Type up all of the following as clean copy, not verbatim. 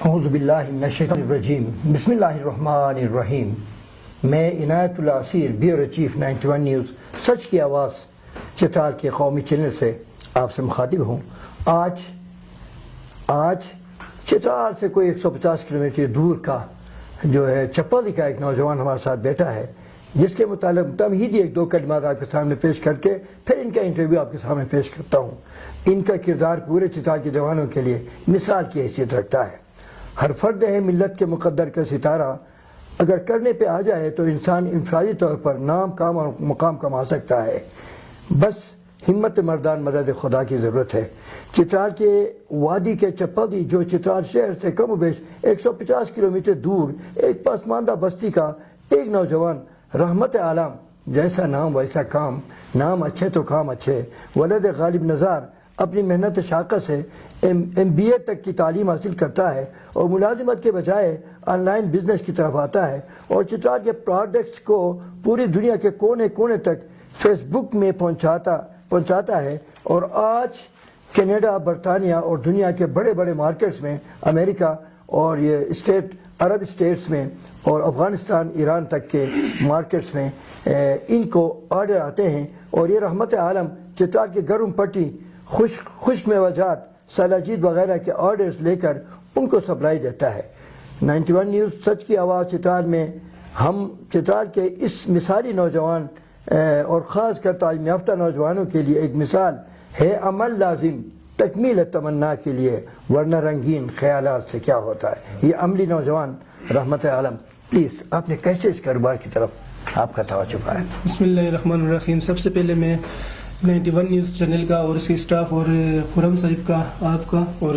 اعوذ باللہ من الشیطان الرجیم بسم اللہ الرحمن الرحیم۔ میں عنایت اللہ اسیر بیورو چیف 91 نیوز سچ کی آواز چترال کے قومی چینل سے آپ سے مخاطب ہوں۔ آج چترال سے کوئی 150 کلومیٹر دور کا جو ہے چپالی کا ایک نوجوان ہمارے ساتھ بیٹھا ہے، جس کے متعلق تمہیدی ایک دو کلمات آپ کے سامنے پیش کر کے پھر ان کا انٹرویو آپ کے سامنے پیش کرتا ہوں۔ ان کا کردار پورے چترال کے جوانوں کے لیے مثال کی حیثیت رکھتا ہے۔ ہر فرد ہے ملت کے مقدر کا ستارہ، اگر کرنے پہ آ جائے تو انسان انفرادی طور پر نام کام اور مقام کما سکتا ہے، بس ہمت مردان مدد خدا کی ضرورت ہے۔ چترال کے وادی کے چپالی، جو چترال شہر سے کم و بیش 150 کلومیٹر دور ایک پسماندہ بستی کا ایک نوجوان، رحمت عالم، جیسا نام ویسا کام، نام اچھے تو کام اچھے، ولد غالب نظار، اپنی محنت شاقہ سے MBA تک کی تعلیم حاصل کرتا ہے اور ملازمت کے بجائے آن لائن بزنس کی طرف آتا ہے اور چترال کے پروڈکٹس کو پوری دنیا کے کونے کونے تک فیس بک میں پہنچاتا ہے، اور آج کینیڈا، برطانیہ اور دنیا کے بڑے بڑے مارکیٹس میں، امریکہ اور یہ عرب اسٹیٹس میں اور افغانستان، ایران تک کے مارکیٹس میں ان کو آرڈر آتے ہیں، اور یہ رحمت عالم چترال کے گرم پٹی، خشک میوہ جات، سلاجید وغیرہ کے آرڈرز لے کر ان کو سپلائی دیتا ہے۔ 91 نیوز سچ کی آواز چترال میں ہم چترال کے اس مثالی نوجوان اور خاص کر تعلیم یافتہ نوجوانوں کے لیے ایک مثال ہے۔ عمل لازم تکمیل تمنا کے لیے، ورنہ رنگین خیالات سے کیا ہوتا ہے۔ یہ عملی نوجوان رحمت عالم، پلیز آپ نے کیسے اس کاروبار کی طرف آپ کا توجہ ہے؟ بسم اللہ الرحمن الرحیم۔ سب سے پہلے میں 91 نیوز چینل کا اور اس کے اسٹاف اور خرم صاحب کا، آپ کا اور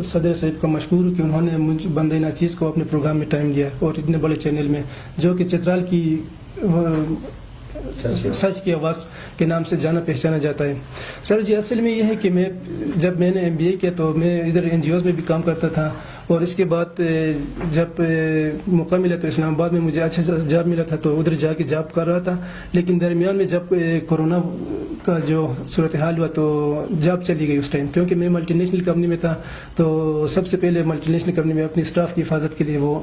صدر صاحب کا مشکور کہ انہوں نے مجھ بندہ ناچیز کو اپنے پروگرام میں ٹائم دیا اور اتنے بڑے چینل میں، جو کہ چترال کی سچ کی آواز کے نام سے جانا پہچانا جاتا ہے۔ سر جی، اصل میں یہ ہے کہ جب میں نے MBA کیا تو میں ادھر NGOs میں بھی کام کرتا تھا، اور اس کے بعد جب موقع ملا تو اسلام آباد میں مجھے اچھا جاب ملا تھا، تو ادھر جا کے جاب کر رہا تھا، لیکن درمیان میں جب کورونا کا جو صورتحال ہوا تو جاب چلی گئی اس ٹائم، کیونکہ میں ملٹی نیشنل کمپنی میں تھا، تو سب سے پہلے ملٹی نیشنل کمپنی میں اپنی اسٹاف کی حفاظت کے لیے وہ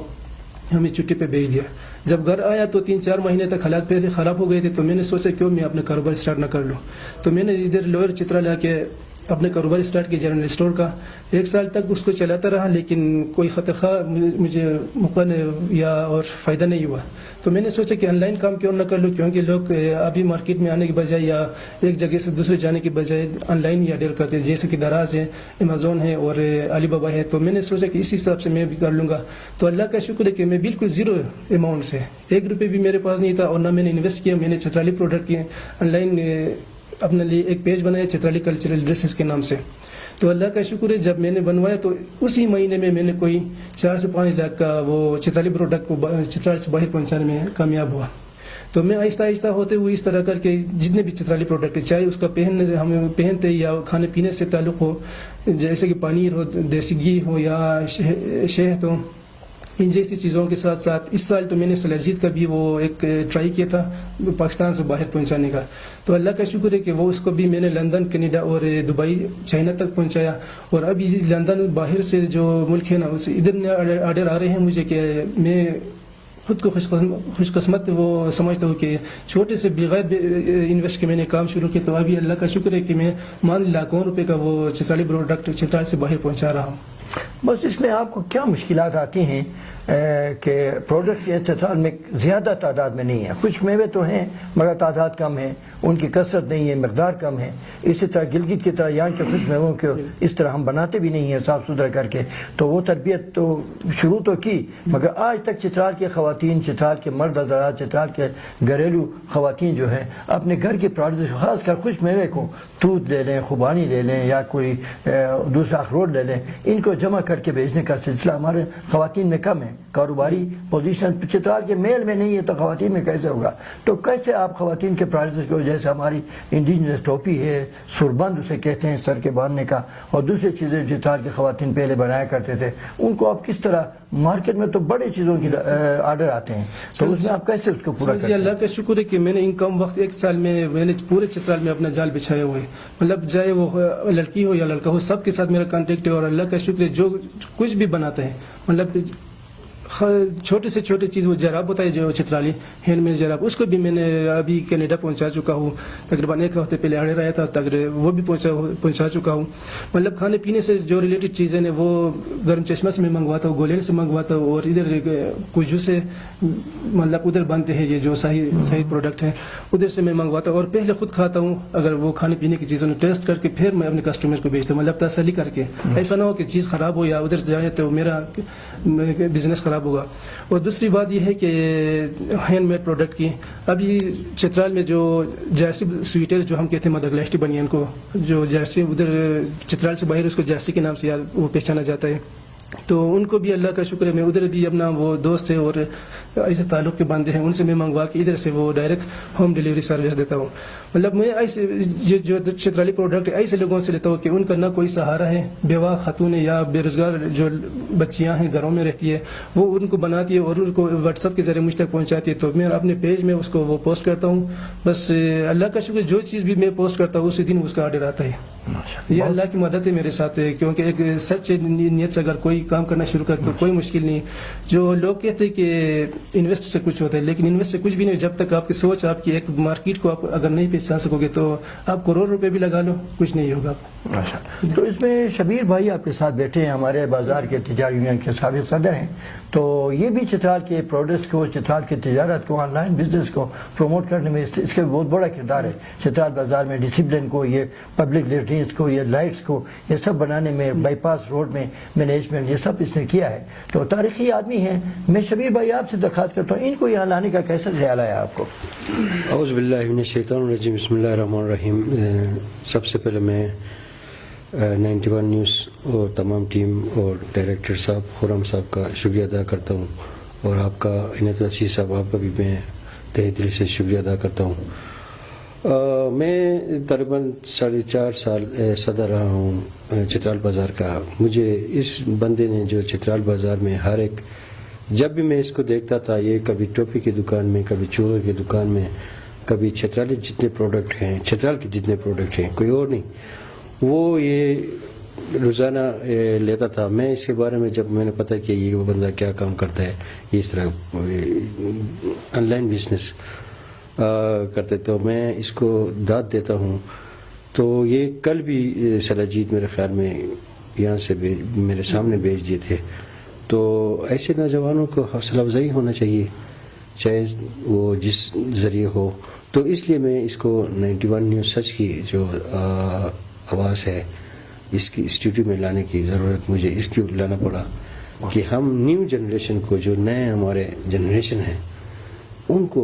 ہمیں چھٹی پہ بھیج دیا۔ جب گھر آیا تو 3-4 مہینے تک حالات پہلے خراب ہو گئے تھے، تو میں نے سوچا کیوں میں اپنا کاروبار اسٹارٹ نہ کر لوں، تو میں نے ادھر لوئر چترال آ کے اپنے کاروبار اسٹارٹ کیا، جنرل اسٹور کا۔ 1 سال تک اس کو چلاتا رہا، لیکن کوئی خطر خواہ مجھے موقع یا اور فائدہ نہیں ہوا، تو میں نے سوچا کہ آن لائن کام کیوں نہ کر لوں، کیونکہ لوگ ابھی مارکیٹ میں آنے کے بجائے یا ایک جگہ سے دوسرے جانے کے بجائے آن لائن ہی آرڈر کرتے ہیں، جیسے کہ دراز ہے، امیزون ہے اور علی بابا ہے، تو میں نے سوچا کہ اسی حساب سے میں بھی کر لوں گا۔ تو اللہ کا شکر ہے کہ میں بالکل زیرو اماؤنٹ سے، 1 روپے بھی میرے پاس نہیں تھا، اور نہ میں نے انویسٹ کیا۔ میں نے چترالی پروڈکٹ کی آن لائن اپنے لیے ایک پیج بنایا چترالی کلچرل ڈریسز کے نام سے، تو اللہ کا شکر ہے جب میں نے بنوایا تو اسی مہینے میں نے کوئی 4 سے 5 لاکھ کا وہ چترالی پروڈکٹ کو چترال سے باہر پہنچانے میں کامیاب ہوا۔ تو میں آہستہ آہستہ ہوتے ہوئے اس طرح کر کے جتنے بھی چترالی پروڈکٹ، چاہے اس کا ہم پہنتے یا کھانے پینے سے تعلق ہو، جیسے کہ پنیر ہو، دیسی گھی ہو یا شہد ہو، ان جیسی چیزوں کے ساتھ ساتھ اس سال تو میں نے سلاجید کا بھی وہ ایک ٹرائی کیا تھا پاکستان سے باہر پہنچانے کا، تو اللہ کا شکر ہے کہ وہ اس کو بھی میں نے لندن، کینیڈا اور دبئی، چائنا تک پہنچایا، اور ابھی لندن باہر سے جو ملک ہے نا، اس ادھر آرڈر آ رہے ہیں مجھے، کہ میں خود کو خوش قسمت وہ سمجھتا ہوں کہ چھوٹے سے بغیر انویسٹ کے میں نے کام شروع کیا، تو ابھی اللہ کا شکر ہے کہ میں لاکھوں روپے کا وہ چترالی پروڈکٹ چترال سے باہر پہنچا رہا ہوں۔ بس اس میں آپ کو کیا مشکلات آتی ہیں کہ پروڈکٹس یہ چترال میں زیادہ تعداد میں نہیں ہے؟ کچھ میوے تو ہیں مگر تعداد کم ہے، ان کی کثرت نہیں ہے، مقدار کم ہے۔ اسی طرح گلگت کی طرح یہاں کے کچھ میووں کو اس طرح ہم بناتے بھی نہیں ہیں صاف ستھرا کر کے، تو وہ تربیت تو شروع تو کی، مگر آج تک چترال کے خواتین، چترال کے مرد حضرات، چترال کے گھریلو خواتین جو ہیں اپنے گھر کے پروڈکٹس، خاص کر کچھ میوے کو، دودھ لے لیں، خوبانی لے لیں یا کوئی دوسرا اخروٹ لے لیں، ان کو جمع کر کے بھیجنے کا سلسلہ ہمارے خواتین میں کم ہے۔ کاروباری پوزیشن چترال کے میل میں نہیں ہے تو خواتین میں کیسے ہوگا؟ تو کیسے آپ خواتین کے پروڈکٹس کو، جیسے ہماری انڈیجنس ٹوپی ہے، سربند اسے کہتے ہیں سر کے باندھنے کا، اور دوسری چیزیں چترال کی خواتین پہلے بنایا کرتے تھے، ان کو آپ کس طرح مارکیٹ میں تو بڑے چیزوں کی آرڈر آتے ہیں، تو اس میں آپ کیسے اس کو پورا کرتے ہیں؟ اللہ کا شکر ہے کہ میں نے ان کم وقت 1 سال میں نے پورے چترال میں اپنا جال بچھایا ہوا ہے. مطلب چاہے وہ لڑکی ہو یا لڑکا ہو، سب کے ساتھ میرا کانٹیکٹ ہے. اور اللہ کا شکر ہے جو کچھ بھی بناتے ہیں، مطلب چھوٹے سے چھوٹے چیز، وہ جراب ہوتا ہے جو چترالی ہینڈ میڈ جراب، اس کو بھی میں نے ابھی کینیڈا پہنچا چکا ہوں. تقریباً 1 ہفتے پہلے آڈر آیا تھا، وہ بھی پہنچا چکا ہوں. مطلب کھانے پینے سے جو ریلیٹڈ چیزیں ہیں وہ گرم چشمہ سے میں منگواتا ہوں، گولین سے منگواتا ہوں، اور ادھر کجو سے مطلب ادھر بنتے ہیں یہ جو صحیح پروڈکٹ ہیں، ادھر سے میں منگواتا ہوں. اور پہلے خود کھاتا ہوں، اگر وہ کھانے پینے کی چیزوں نے ٹیسٹ کر کے پھر میں اپنے کسٹمر کو بھیجتا ہوں، مطلب تسلی کر کے. ایسا نہ ہو کہ چیز خراب ہو یا ادھر جائے تو میرا بزنس خراب ہوگا. اور دوسری بات یہ ہے کہ ہینڈ میڈ پروڈکٹ کی، ابھی چترال میں جو جرسی سویٹر جو ہم کہتے ہیں مدغلاشٹی بنیان کو، جو جرسی ادھر چترال سے باہر اس کو جرسی کے نام سے وہ پہچانا جاتا ہے، تو ان کو بھی اللہ کا شکر ہے میں ادھر بھی اپنا وہ دوست ہے اور ایسے تعلق کے بندے ہیں، ان سے میں منگوا کے ادھر سے وہ ڈائریکٹ ہوم ڈیلیوری سروس دیتا ہوں. مطلب میں ایسے جو چترالی پروڈکٹ ایسے لوگوں سے لیتا ہوں کہ ان کا نہ کوئی سہارا ہے، بیوہ خاتون یا بے روزگار جو بچیاں ہیں گھروں میں رہتی ہے، وہ ان کو بناتی ہے اور ان کو واٹس ایپ کے ذریعے مجھ تک پہنچاتی ہے. تو میں اپنے پیج میں اس کو وہ پوسٹ کرتا ہوں. بس اللہ کا شکر جو چیز بھی میں پوسٹ کرتا ہوں اسی دن اس کا آرڈر آتا ہے. یہ اللہ کی مدد ہے میرے ساتھ ہے، کیونکہ ایک سچ نیت سے اگر کوئی کام کرنا شروع کرتے تو کوئی مشکل نہیں. جو لوگ کہتے ہیں کہ انویسٹ سے کچھ ہوتا ہے، لیکن انویسٹ سے کچھ بھی نہیں. جب تک آپ کی سوچ، آپ کی ایک مارکیٹ کو آپ اگر نہیں پہچان سکو گے تو آپ کروڑ روپے بھی لگا لو، کچھ نہیں ہوگا. تو اس میں شبیر بھائی آپ کے ساتھ بیٹھے ہیں، ہمارے بازار کے تجارت یونین کے سابق صدر ہیں، تو یہ بھی چترال کے پروڈکٹس کو، چترال کی تجارت کو، آن لائن بزنس کو پروموٹ کرنے میں اس کا بہت بڑا کردار ہے. چترال بازار میں ڈسپلن کو، یہ پبلک لیٹرینز کو، یہ لائٹس کو، یہ سب بنانے میں، بائی پاس روڈ میں مینجمنٹ، یہ سب اس نے کیا ہے. تو تاریخی آدمی ہیں. میں شبیر بھائی آپ سے درخواست کرتا ہوں، ان کو یہاں لانے کا کیسا خیال آیا آپ کو؟ اعوذ باللہ من الشیطان الرجیم، بسم اللہ الرحمن الرحیم. سب سے پہلے میں 91 نیوز اور تمام ٹیم اور ڈائریکٹر صاحب خرم صاحب کا شکریہ ادا کرتا ہوں، اور آپ کا عنایت رشید صاحب، آپ کا بھی میں تہہ دل سے شکریہ ادا کرتا ہوں. میں تقریباً 4.5 سال صدر رہا ہوں چترال بازار کا. مجھے اس بندے نے جو چترال بازار میں ہر ایک، جب بھی میں اس کو دیکھتا تھا، یہ کبھی ٹوپی کی دکان میں، کبھی چوغے کی دکان میں، کبھی چترالی جتنے پروڈکٹ ہیں، چترال کے جتنے پروڈکٹ ہیں، کوئی اور نہیں، وہ یہ روزانہ لیتا تھا. میں اس کے بارے میں جب میں نے پتہ کہ یہ وہ بندہ کیا کام کرتا ہے، اس طرح آن لائن بزنس کرتے، تو میں اس کو داد دیتا ہوں. تو یہ کل بھی سلاجید میرے خیال میں یہاں سے میرے سامنے بھیج دیے تھے. تو ایسے نوجوانوں کو حوصلہ افزائی ہونا چاہیے، چاہے وہ جس ذریعے ہو. تو اس لیے میں اس کو 91 نیوز سچ کی جو آواز ہے، اس کی اسٹوڈیو میں لانے کی ضرورت مجھے اس لیے لانا پڑا کہ ہم نیو جنریشن کو، جو نئے ہمارے جنریشن ہیں، ان کو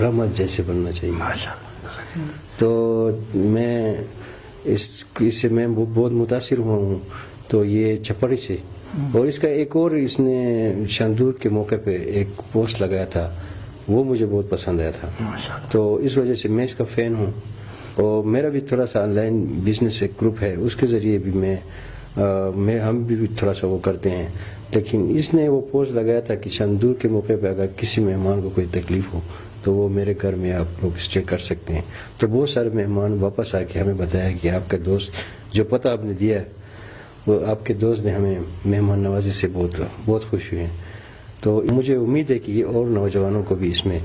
رحمت جیسے بننا چاہیے. تو میں اس سے میں بہت متاثر ہوا ہوں. تو یہ چھپڑی سے، اور اس کا ایک اور اس نے شاندور کے موقع پہ ایک پوسٹ لگایا تھا، وہ مجھے بہت پسند آیا تھا. تو اس وجہ سے میں اس کا فین ہوں. اور میرا بھی تھوڑا سا آن لائن بزنس ایک گروپ ہے، اس کے ذریعے بھی ہم بھی تھوڑا سا وہ کرتے ہیں. لیکن اس نے وہ پوسٹ لگایا تھا کہ شاندور کے موقع پہ اگر کسی مہمان کو کوئی تکلیف ہو تو وہ میرے گھر میں آپ لوگ اسٹے کر سکتے ہیں. تو بہت سارے مہمان واپس آ کے ہمیں بتایا کہ آپ کا دوست جو پتہ آپ نے دیا ہے، وہ آپ کے دوست نے ہمیں مہمان نوازی سے بہت خوش ہوئے ہیں. تو مجھے امید ہے کہ یہ اور نوجوانوں کو بھی اس میں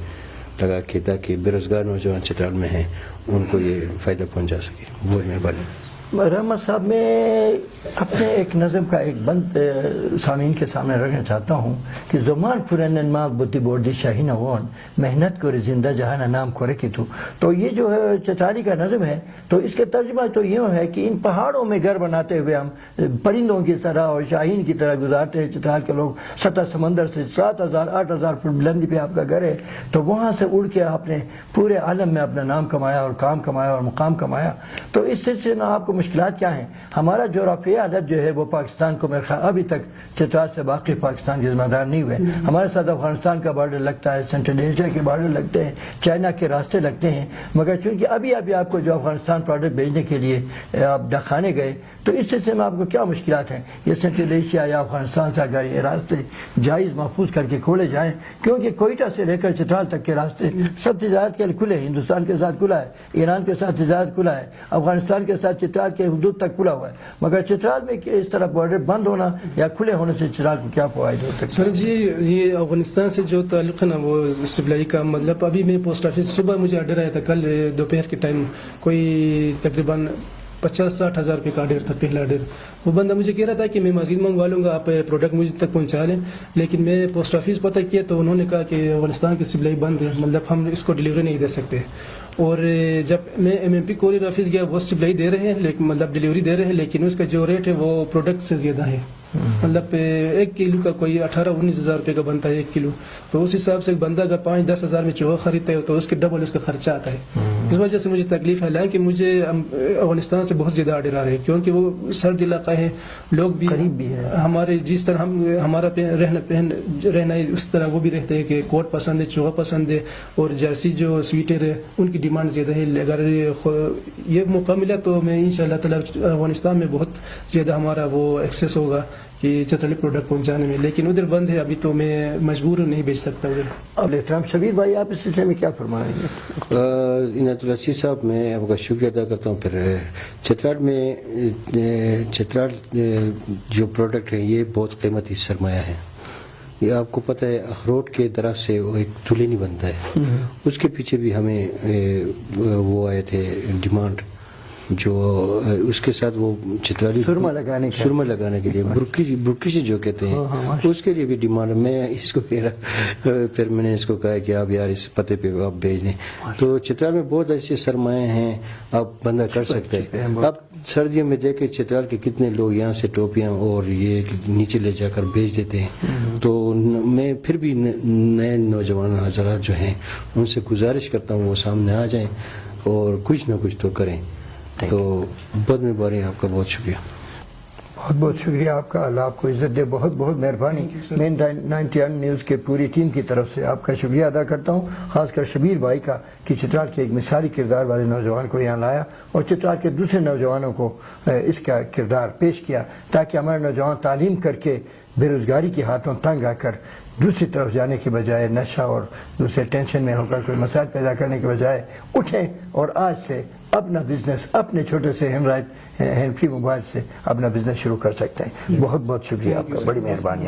لگا کے، تاکہ بے روزگار نوجوان چترال میں ہیں ان کو یہ فائدہ پہنچا سکے. بہت مہربانی. رحمت صاحب، میں اپنے ایک نظم کا ایک بند سامعین کے سامنے رکھنا چاہتا ہوں کہ زمان پورن ماغ بودی بوردی شاہی نوان محنت کو زندہ جہاں نام کو رکھی تو یہ جو ہے چترالی کا نظم ہے. تو اس کا ترجمہ تو یوں ہے کہ ان پہاڑوں میں گھر بناتے ہوئے ہم پرندوں کی طرح اور شاہین کی طرح گزارتے ہیں. چترال کے لوگ سطح سمندر سے 7,000-8,000 فٹ بلندی پہ آپ کا گھر ہے، تو وہاں سے اڑ کے آپ نے پورے عالم میں اپنا نام کمایا اور کام کمایا اور مقام کمایا. تو اس سلسلے میں آپ کو مشکلات کیا ہیں؟ ہمارا جغرافیہ عدد جو ہے وہ پاکستان کو میرے خیال ابھی تک چترال سے باقی پاکستان کے ذمہ دار نہیں ہوئے. ہمارے ساتھ افغانستان کا بارڈر لگتا ہے, سینٹرل ایشیا کے بارڈر لگتے ہیں, چائنا کے راستے لگتے ہیں, مگر چونکہ ابھی آپ کو جو افغانستان پروڈکٹ بھیجنے کے لیے آپ ڈاکخانے گئے تو اس سلسلے میں آپ کو کیا مشکلات ہیں؟ یہ سینٹرل ایشیا یا افغانستان سے اگر یہ راستے جائز محفوظ کر کے کھولے جائیں, کیونکہ کوئٹہ سے لے کر چترال تک کے راستے سب تجارت کے لیے کھلے ہیں. ہندوستان کے ساتھ کھلا ہے, ایران کے ساتھ تجارت کھلا ہے, افغانستان کے ساتھ چترال کے حدود تک کھلا ہوا ہے, مگر چترال میں اس طرح بارڈر بند ہونا یا کھلے ہونے سے چترال کو کیا فوائد ہو سکتے ہیں؟ سر جی, یہ افغانستان سے جو تعلق ہے نا وہ سپلائی کا, مطلب ابھی میں پوسٹ آفس صبح مجھے آرڈر آیا تھا, کل دوپہر کے ٹائم کوئی تقریباً 50-60 ہزار روپے کا آرڈر تھا, پہلا آرڈر. وہ بندہ مجھے کہہ رہا تھا کہ میں مزید منگوا لوں گا, آپ پروڈکٹ مجھے تک پہنچا لیں, لیکن میں پوسٹ آفس پتہ کیا تو انہوں نے کہا کہ افغانستان کی سپلائی بند ہے, مطلب ہم اس کو ڈلیوری نہیں دے سکتے. اور جب میں MMP کوریئر آفس گیا وہ سپلائی دے رہے ہیں, لیکن مطلب ڈلیوری دے رہے ہیں, لیکن اس کا جو ریٹ ہے وہ پروڈکٹ سے زیادہ ہے. مطلب 1 کلو کا کوئی 18-19 ہزار روپے کا بنتا ہے 1 کلو, تو اس حساب سے بندہ اگر 5-10 ہزار میں چوہا خریدتا ہے تو اس کے ڈبل اس کا خرچہ آتا ہے. اس وجہ سے مجھے تکلیف ہے, حالانکہ مجھے افغانستان سے بہت زیادہ آرڈر آ رہے ہیں, کیونکہ وہ سرد علاقہ ہے, لوگ بھی قریب بھی ہے, ہمارے جس طرح ہمارا رہنا ہے اس طرح وہ بھی رہتے ہیں کہ کوٹ پسند ہے, چوہا پسند ہے, اور جرسی جو سویٹر ہے ان کی ڈیمانڈ زیادہ ہے. اگر یہ موقع ملا تو میں انشاءاللہ تعالی افغانستان میں بہت زیادہ ہمارا وہ ایکسیس ہوگا کہ چترالی پروڈکٹ پہنچانے میں, لیکن ادھر بند ہے ابھی تو میں مجبور نہیں بیچ سکتا ادھر. اب احترام شبیر بھائی, آپ اس سلسلے میں کیا فرمائیں گے؟ عنایت اللہ عزیز صاحب, میں آپ کا شکریہ ادا کرتا ہوں. پھر چترال جو پروڈکٹ ہے یہ بہت قیمتی سرمایہ ہے. یہ آپ کو پتہ ہے اخروٹ کے درخت سے وہ ایک تلے نہیں بنتا ہے, اس کے پیچھے بھی ہمیں وہ آئے تھے ڈیمانڈ, جو اس کے ساتھ وہ چترالی سرما لگانے کے لیے برکشی جو کہتے ہیں, اس کے لیے بھی ڈیمانڈ. میں اس کو کہہ رہا, پھر میں نے اس کو کہا کہ آپ یار اس پتے پہ آپ بھیج دیں. تو چترال میں بہت ایسے سرمایہ ہیں, آپ بندہ کر سکتے ہیں. اب سردیوں میں دیکھیں چترال کے کتنے لوگ یہاں سے ٹوپیاں اور یہ نیچے لے جا کر بیچ دیتے ہیں. تو میں پھر بھی نئے نوجوان حضرات جو ہیں ان سے گزارش کرتا ہوں وہ سامنے آ جائیں اور کچھ نہ کچھ تو کریں. تو بہت مہربانی, آپ کا بہت شکریہ. بہت بہت شکریہ آپ کا, اللہ آپ کو عزت دے, بہت بہت مہربانی. میں 91 نیوز کے پوری ٹیم کی طرف سے آپ کا شکریہ ادا کرتا ہوں, خاص کر شبیر بھائی کا کہ چترال کے ایک مثالی کردار والے نوجوان کو یہاں لایا اور چترال کے دوسرے نوجوانوں کو اس کا کردار پیش کیا, تاکہ ہمارے نوجوان تعلیم کر کے بے روزگاری کے ہاتھوں تنگ آ کر دوسری طرف جانے کے بجائے, نشہ اور دوسرے ٹینشن میں ہو کر کوئی مسائل پیدا کرنے کے بجائے اٹھیں اور آج سے اپنا بزنس اپنے چھوٹے سے ہینڈ فری موبائل سے اپنا بزنس شروع کر سکتے ہیں. بہت بہت شکریہ آپ کا, بڑی مہربانی.